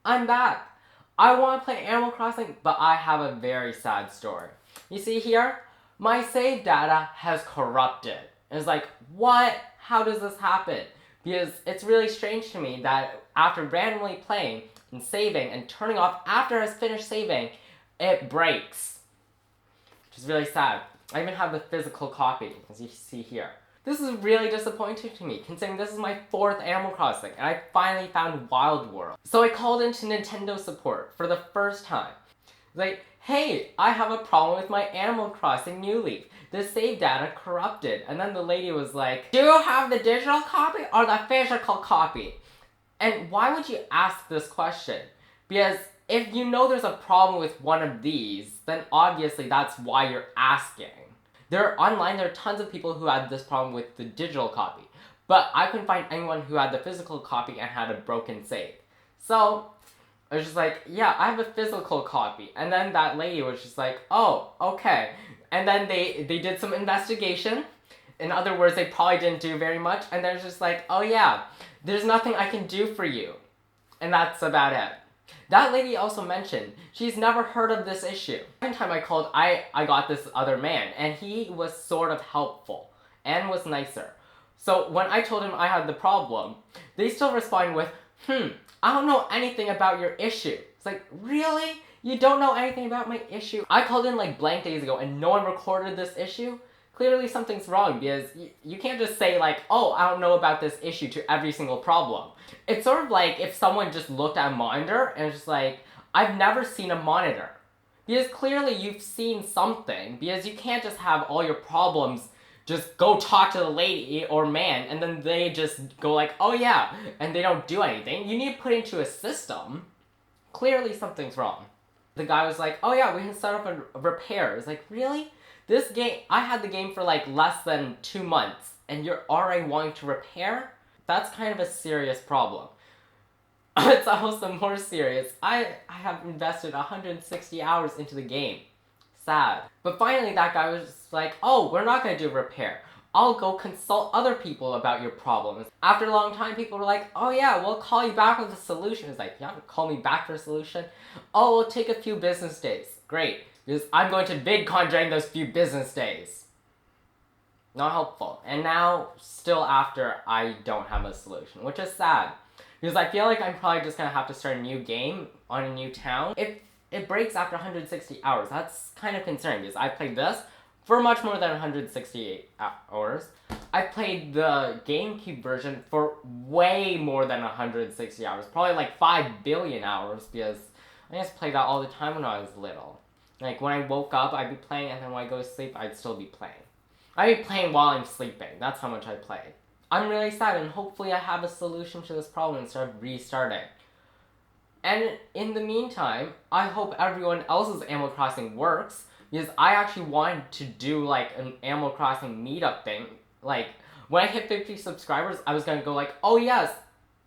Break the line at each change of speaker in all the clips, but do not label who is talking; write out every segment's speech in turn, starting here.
I'm back. I want to play Animal Crossing, but I have a very sad story. You see here, my save data has corrupted. It's like, what? How does this happen? Because it's really strange to me that after randomly playing and saving and turning off after it's finished saving, it breaks. Which is really sad. I even have the physical copy, as you see here. This is really disappointing to me, considering this is my 4th Animal Crossing, and I finally found Wild World. So I called into Nintendo support for the first time. Like, hey, I have a problem with my Animal Crossing New Leaf. The save data corrupted. And then the lady was like, do you have the digital copy or the physical copy? And why would you ask this question? Because if you know there's a problem with one of these, then obviously that's why you're asking. Online, there are tons of people who had this problem with the digital copy, but I couldn't find anyone who had the physical copy and had a broken save. So, I was just like, yeah, I have a physical copy. And then that lady was just like, oh, okay. And then they did some investigation. In other words, they probably didn't do very much. And they're just like, oh yeah, there's nothing I can do for you. And that's about it. That lady also mentioned she's never heard of this issue. The second time I called, I got this other man, and he was sort of helpful and was nicer. So when I told him I had the problem, they still respond with, I don't know anything about your issue. It's like, really? You don't know anything about my issue? I called in like blank days ago and no one recorded this issue? Clearly something's wrong, because you can't just say like, oh, I don't know about this issue to every single problem. It's sort of like if someone just looked at a monitor and it's just like, I've never seen a monitor. Because clearly you've seen something, because you can't just have all your problems just go talk to the lady or man and then they just go like, oh yeah, and they don't do anything. You need to put it into a system. Clearly something's wrong. The guy was like, oh yeah, we can set up a repair. It's like, really? This game, I had the game for like less than 2 months, and you're already wanting to repair? That's kind of a serious problem. It's also more serious. I have invested 160 hours into the game. Sad. But finally that guy was just like, oh, we're not gonna do repair. I'll go consult other people about your problems. After a long time, people were like, oh yeah, we'll call you back with a solution. It's like, you have to call me back for a solution? Oh, it'll take a few business days. Great. Because I'm going to VidCon during those few business days. Not helpful. And now, still after, I don't have a solution, which is sad. Because I feel like I'm probably just going to have to start a new game on a new town. If it breaks after 160 hours, that's kind of concerning, because I played this for much more than 168 hours. I played the GameCube version for way more than 160 hours. Probably like 5 billion hours, because I just played that all the time when I was little. Like, when I woke up, I'd be playing, and then when I go to sleep, I'd still be playing. I'd be playing while I'm sleeping. That's how much I played. I'm really sad, and hopefully I have a solution to this problem instead of restarting. And in the meantime, I hope everyone else's Animal Crossing works, because I actually wanted to do, like, an Animal Crossing meetup thing. Like, when I hit 50 subscribers, I was gonna go like, oh yes,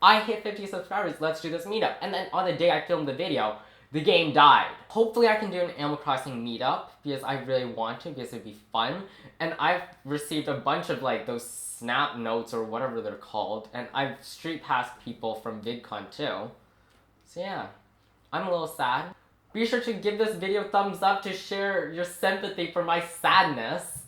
I hit 50 subscribers, let's do this meetup. And then on the day I filmed the video, the game died. Hopefully I can do an Animal Crossing meetup, because I really want to, because it'd be fun. And I've received a bunch of like those snap notes or whatever they're called, and I've street passed people from VidCon too. So yeah, I'm a little sad. Be sure to give this video a thumbs up to share your sympathy for my sadness.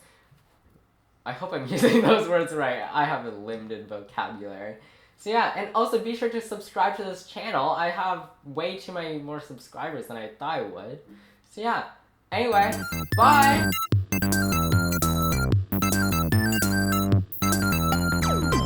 I hope I'm using those words right. I have a limited vocabulary. So yeah, and also be sure to subscribe to this channel. I have way too many more subscribers than I thought I would. So yeah, anyway, bye!